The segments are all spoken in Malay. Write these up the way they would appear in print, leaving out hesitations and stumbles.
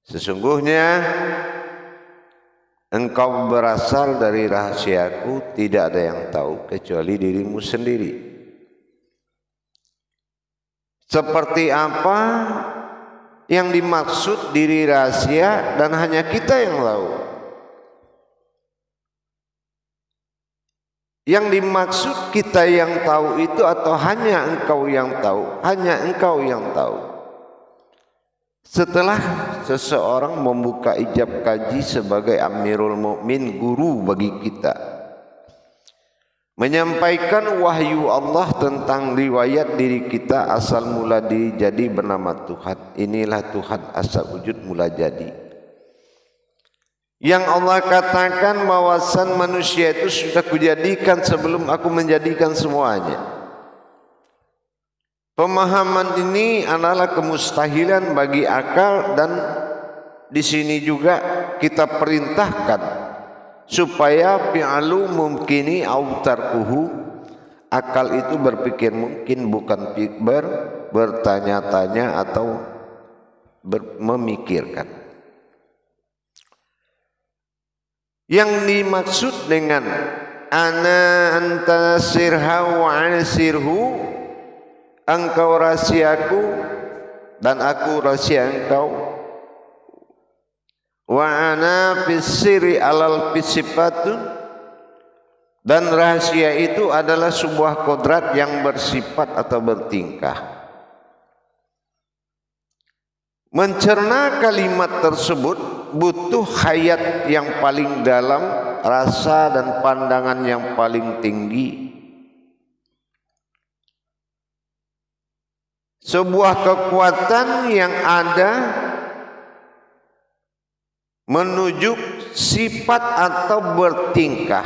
Sesungguhnya engkau berasal dari rahasiaku, tidak ada yang tahu kecuali dirimu sendiri. Seperti apa yang dimaksud diri rahasia dan hanya kita yang tahu? Yang dimaksud kita yang tahu itu atau hanya engkau yang tahu? Hanya engkau yang tahu. Setelah seseorang membuka ijab kaji sebagai Amirul Mukmin, guru bagi kita, menyampaikan wahyu Allah tentang riwayat diri kita asal mula diri jadi bernama Tuhan. Inilah Tuhan asal wujud mula jadi. Yang Allah katakan bahwasan manusia itu sudah kujadikan sebelum aku menjadikan semuanya. Pemahaman ini adalah kemustahilan bagi akal, dan di sini juga kita perintahkan supaya fi'alu mumkini au tarkuhu, akal itu berpikir mungkin, bukan bertanya-tanya atau memikirkan. Yang dimaksud dengan ana anta sirha wa ana sirhu, engkau rahasiaku dan aku rahasia engkau, wa ana fisiri alal fisifatun, dan rahasia itu adalah sebuah kodrat yang bersifat atau bertingkah. Mencerna kalimat tersebut butuh hayat yang paling dalam, rasa dan pandangan yang paling tinggi. Sebuah kekuatan yang ada menuju sifat atau bertingkah.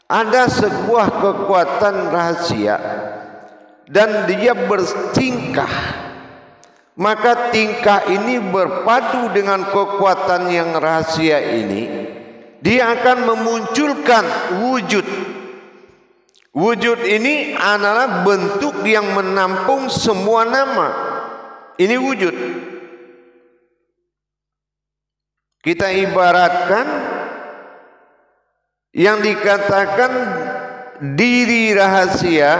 Ada sebuah kekuatan rahasia dan dia bertingkah. Maka tingkah ini berpadu dengan kekuatan yang rahasia ini, dia akan memunculkan wujud. Wujud ini adalah bentuk yang menampung semua nama. Ini wujud. Kita ibaratkan yang dikatakan diri rahasia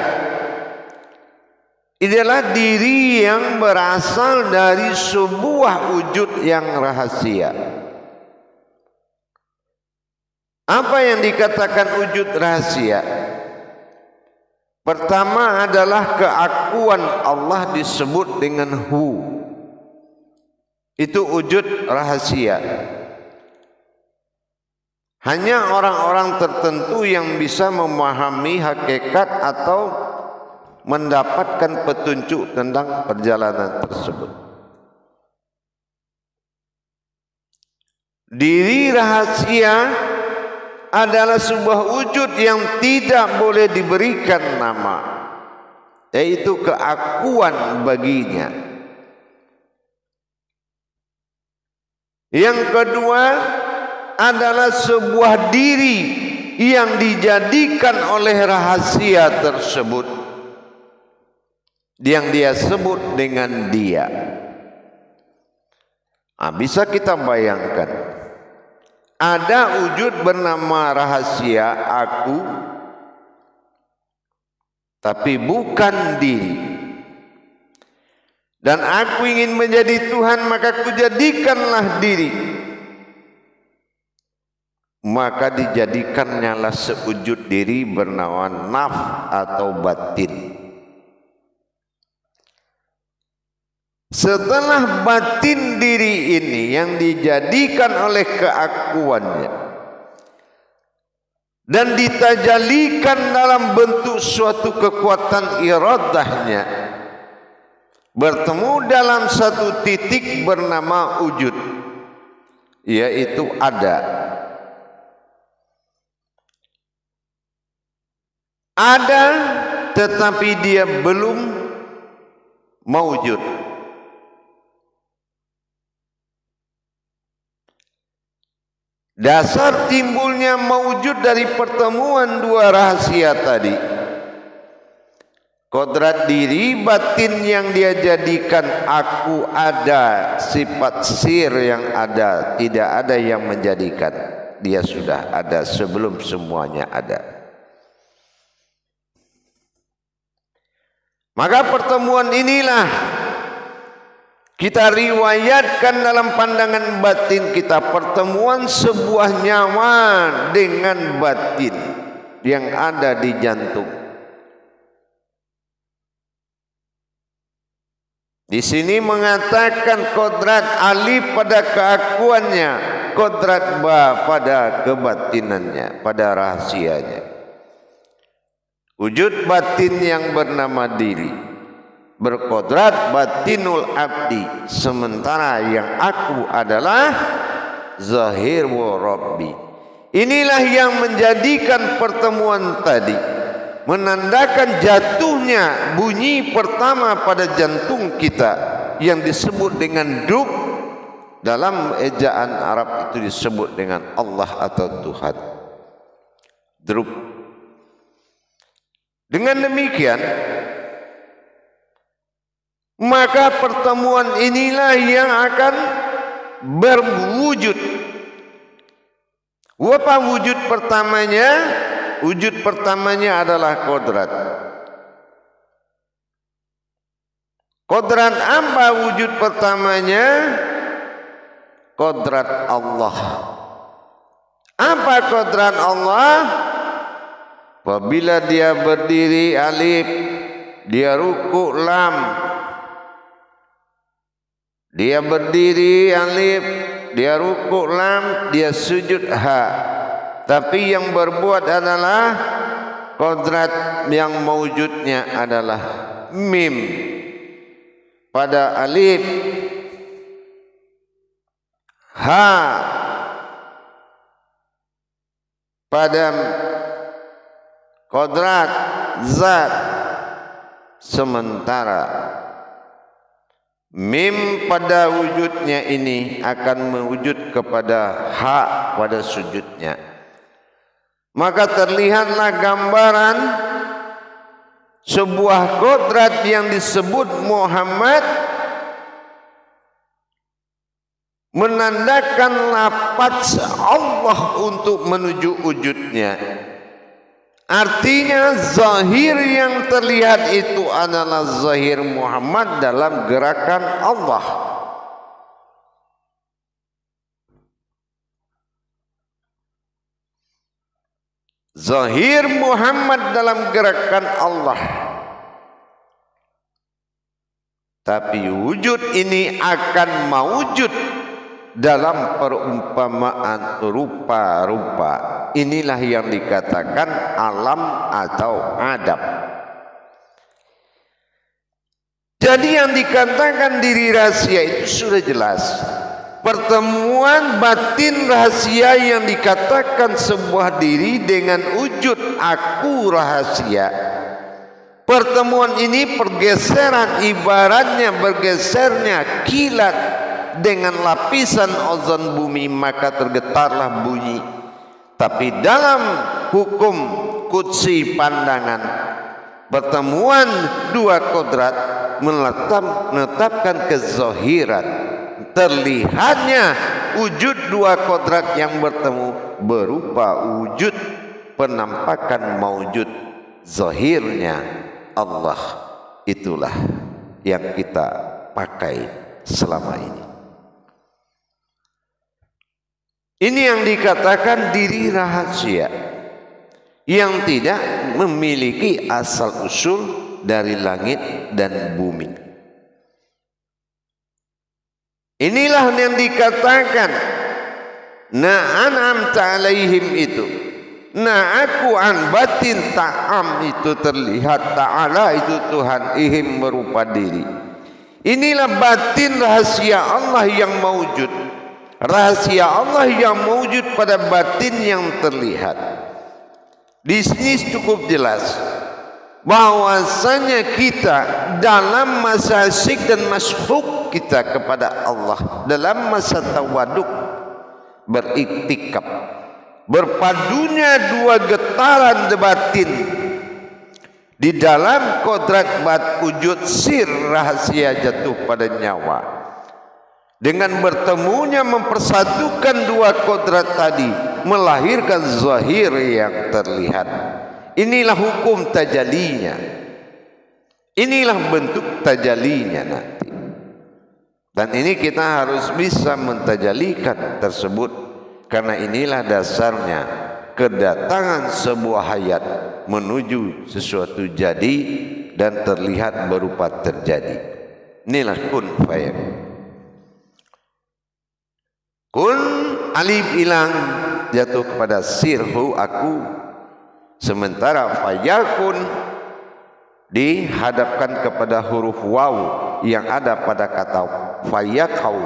adalah diri yang berasal dari sebuah wujud yang rahasia. Apa yang dikatakan wujud rahasia? Pertama adalah keakuan Allah disebut dengan hu. Itu wujud rahasia. Hanya orang-orang tertentu yang bisa memahami hakikat atau mendapatkan petunjuk tentang perjalanan tersebut. Diri rahasia adalah sebuah wujud yang tidak boleh diberikan nama, yaitu keakuan baginya. Yang kedua adalah sebuah diri yang dijadikan oleh rahasia tersebut, yang dia sebut dengan dia. Bisa kita bayangkan, ada wujud bernama rahasia aku, tapi bukan diri. Dan aku ingin menjadi Tuhan, maka kujadikanlah diri. Maka dijadikannyalah sewujud diri bernama naf atau batin. Setelah batin diri ini yang dijadikan oleh keakuannya dan ditajalikan dalam bentuk suatu kekuatan iradahnya, bertemu dalam satu titik bernama wujud, yaitu ada. Ada tetapi dia belum mawujud. Dasar timbulnya mawujud dari pertemuan dua rahasia tadi Kodrat diri batin yang dia jadikan aku ada, sifat sir yang ada, tidak ada yang menjadikan. Dia sudah ada sebelum semuanya ada. Maka pertemuan inilah kita riwayatkan dalam pandangan batin kita, pertemuan sebuah nyawa dengan batin yang ada di jantung. Di sini mengatakan kodrat alif pada keakuannya, kodrat ba pada kebatinannya, pada rahasianya. Wujud batin yang bernama diri, berkodrat batinul abdi, sementara yang aku adalah zahir wa rabbi. Inilah yang menjadikan pertemuan tadi menandakan jatuhnya bunyi pertama pada jantung kita yang disebut dengan dub. Dalam ejaan Arab itu disebut dengan Allah atau Tuhan. Drub. Dengan demikian, maka pertemuan inilah yang akan berwujud. Apa wujud pertamanya? Wujud pertamanya adalah kodrat. Kodrat apa wujud pertamanya? Kodrat Allah. Apa kodrat Allah? Apabila dia berdiri alif, dia ruku lam. Dia berdiri alif, dia ruku lam, dia sujud ha. Tapi yang berbuat adalah kodrat yang mewujudnya adalah mim pada alif, ha pada kodrat zat, sementara mim pada wujudnya ini akan mewujud kepada ha pada sujudnya. Maka terlihatlah gambaran sebuah kodrat yang disebut Muhammad menandakan lafaz Allah untuk menuju wujudnya. Artinya zahir yang terlihat itu adalah zahir Muhammad dalam gerakan Allah. Zahir Muhammad dalam gerakan Allah. Tapi wujud ini akan mewujud dalam perumpamaan rupa-rupa. Inilah yang dikatakan alam atau adab. Jadi yang dikatakan diri rahasia itu sudah jelas. Pertemuan batin rahasia yang dikatakan sebuah diri dengan wujud aku rahasia. Pertemuan ini pergeseran, ibaratnya bergesernya kilat dengan lapisan ozon bumi, maka tergetarlah bunyi. Tapi dalam hukum qudsi pandangan, pertemuan dua kodrat menetapkan kezahiran, terlihatnya wujud dua kodrat yang bertemu berupa wujud penampakan mawujud zahirnya Allah. Itulah yang kita pakai selama ini. Ini yang dikatakan diri rahasia yang tidak memiliki asal usul dari langit dan bumi. Inilah yang dikatakan na'an'amta alaihim itu. Aku an batin ta'am itu terlihat, ta'ala itu Tuhan, ihim berupa diri. Inilah batin rahasia Allah yang mewujud. Rahasia Allah yang mewujud pada batin yang terlihat. Di sini cukup jelas bahwasanya kita dalam masa syik dan masyhuk kita kepada Allah, dalam masa tawaduk beriktikaf, berpadunya dua getaran batin di dalam kodrat bat wujud sir rahasia jatuh pada nyawa. Dengan bertemunya mempersatukan dua kodrat tadi melahirkan zahir yang terlihat. Inilah hukum tajalinya, inilah bentuk tajalinya nanti. Dan ini kita harus bisa mentajalikan tersebut, karena inilah dasarnya kedatangan sebuah hayat menuju sesuatu jadi dan terlihat berupa terjadi. Inilah kun fayakun. Kun alif hilang jatuh kepada sirhu aku, sementara fayakun dihadapkan kepada huruf waw yang ada pada kata fayakau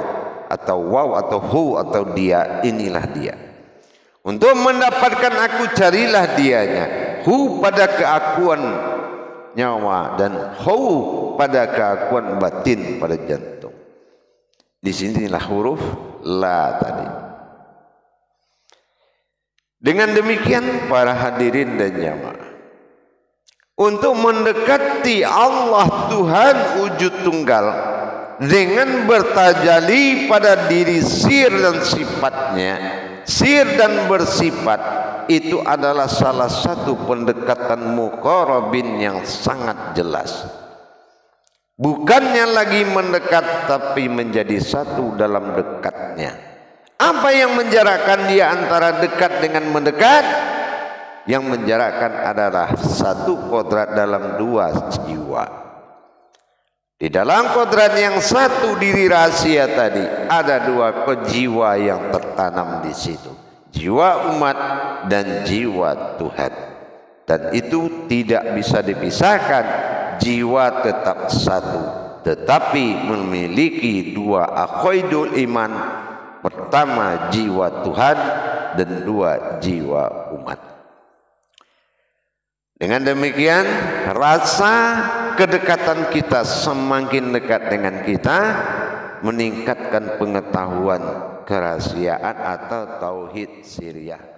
atau waw atau hu atau dia. Inilah dia. Untuk mendapatkan aku carilah dianya. Hu pada keakuan nyawa dan hu pada keakuan batin pada jantung. Di sinilah huruf la tadi. Dengan demikian para hadirin dan jamaah, untuk mendekati Allah Tuhan wujud tunggal dengan bertajali pada diri sir dan sifatnya, sir dan bersifat, itu adalah salah satu pendekatan muqarrabin yang sangat jelas. Bukannya lagi mendekat, tapi menjadi satu dalam dekatnya. Apa yang menjarakkan dia antara dekat dengan mendekat? Yang menjarakkan adalah satu kodrat dalam dua jiwa. Di dalam kodrat yang satu diri rahasia tadi ada dua jiwa yang tertanam di situ, jiwa umat dan jiwa Tuhan. Dan itu tidak bisa dipisahkan. Jiwa tetap satu, tetapi memiliki dua aqaidul iman. Pertama jiwa Tuhan dan dua jiwa umat. Dengan demikian rasa kedekatan kita semakin dekat dengan kita, meningkatkan pengetahuan kerahasiaan atau tauhid siriyah.